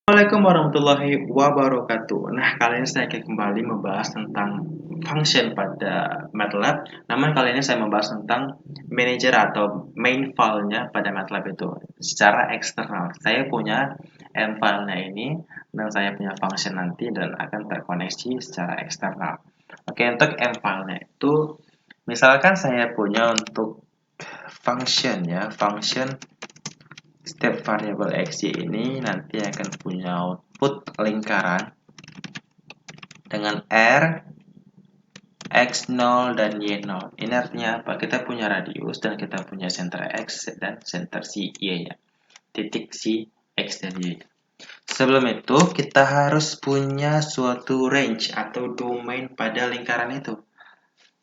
Assalamualaikum warahmatullahi wabarakatuh. Nah, kali ini saya akan kembali membahas tentang function pada MATLAB. Namun kali ini saya membahas tentang manager atau main file-nya pada MATLAB itu secara eksternal. Saya punya M file-nya ini dan saya punya function nanti dan akan terkoneksi secara eksternal. Oke, untuk M file-nya itu misalkan saya punya untuk function ya, function step variable xy ini nanti akan punya output lingkaran dengan R, X0, dan Y0. Ini artinya apa? Kita punya radius dan kita punya center X dan center si Y-nya. Titik si X dan Y. Sebelum itu, kita harus punya suatu range atau domain pada lingkaran itu.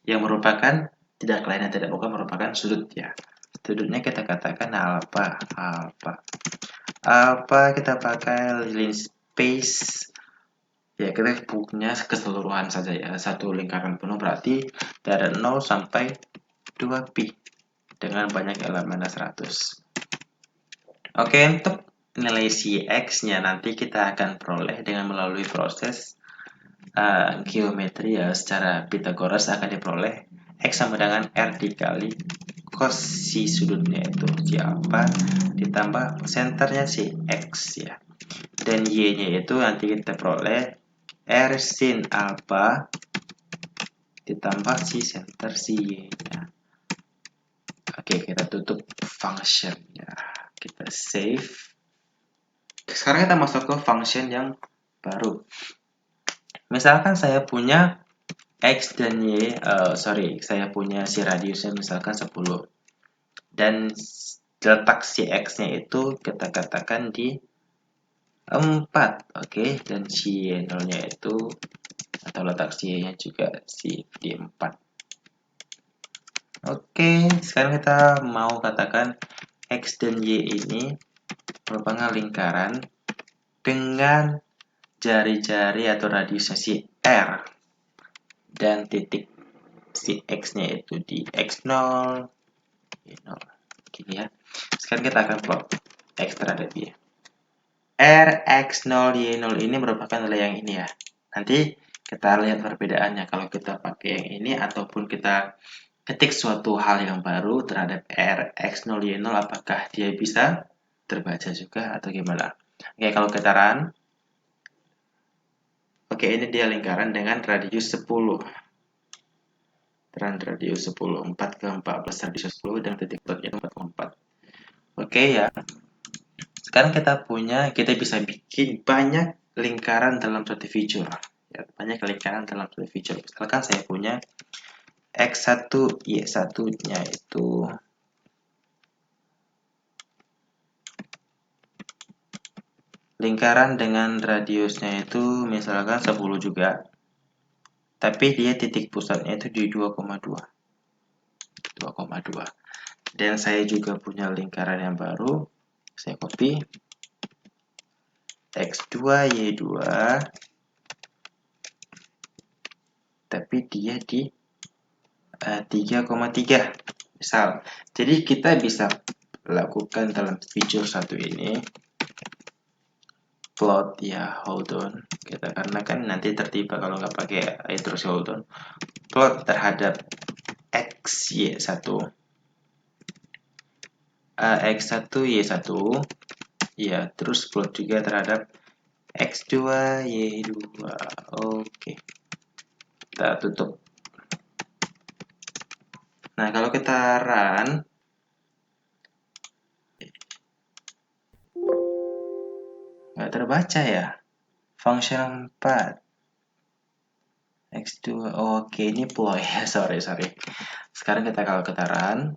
Yang merupakan, tidak lain dan tidak bukan merupakan sudut ya. Sudutnya kita katakan alpha. Apa kita pakai line space ya, kita punya keseluruhan saja ya, satu lingkaran penuh berarti dari 0 sampai 2pi dengan banyak elemennya 100. Oke, untuk nilai si x nya nanti kita akan peroleh dengan melalui proses geometri ya, secara Pythagoras akan diperoleh x sama dengan r dikali cos si sudutnya itu si alpha ditambah senternya si x ya, dan y-nya itu nanti kita peroleh r sin alpha ditambah si center si y-nya. Oke, kita tutup function ya, kita save. Sekarang kita masuk ke function yang baru. Misalkan saya punya x dan y, saya punya si radiusnya misalkan 10 dan letak si x-nya itu kita katakan di 4, oke, dan si y0-nya itu atau letak si y-nya juga di 4. Oke, sekarang kita mau katakan x dan y ini merupakan lingkaran dengan jari-jari atau radiusnya si r dan titik si x-nya itu di x0, y0. Gini ya. Sekarang kita akan plot x terhadap y. R, X0, Y0 ini merupakan nilai yang ini ya. Nanti kita lihat perbedaannya kalau kita pakai yang ini ataupun kita ketik suatu hal yang baru terhadap R, X0, Y0, apakah dia bisa terbaca juga atau gimana. Oke, kalau kita run. Oke, ini dia lingkaran dengan radius 10. Radius 10, 4 ke 14 radius 10 dan titik plotnya 4,4. Oke ya. Sekarang kita bisa bikin banyak lingkaran dalam suatu feature. Ya, banyak lingkaran dalam suatu feature. Misalkan saya punya X1, Y1-nya itu lingkaran dengan radiusnya itu misalkan 10 juga. Tapi dia titik pusatnya itu di 2,2. Dan saya juga punya lingkaran yang baru. Saya copy. X2, Y2. Tapi dia di 3,3 misal. Jadi kita bisa lakukan dalam feature satu ini plot ya, hold on kita, karena kan nanti tertiba kalau nggak pakai terus hold on. Plot terhadap x y1 x1 y1 ya, terus plot juga terhadap x2 y2. Oke, kita tutup. Nah, kalau kita run nggak terbaca ya function 4 x2. Oke, ini ploy ya, sorry. Sekarang kalau kita run.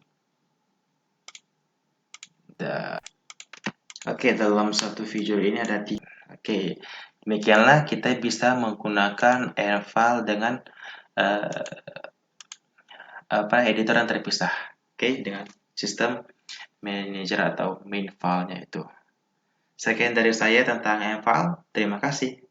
Oke, dalam satu video ini ada 3. Oke, demikianlah kita bisa menggunakan air file dengan editor yang terpisah. Oke, dengan sistem manager atau main file-nya itu. Sekian dari saya tentang air file. Terima kasih.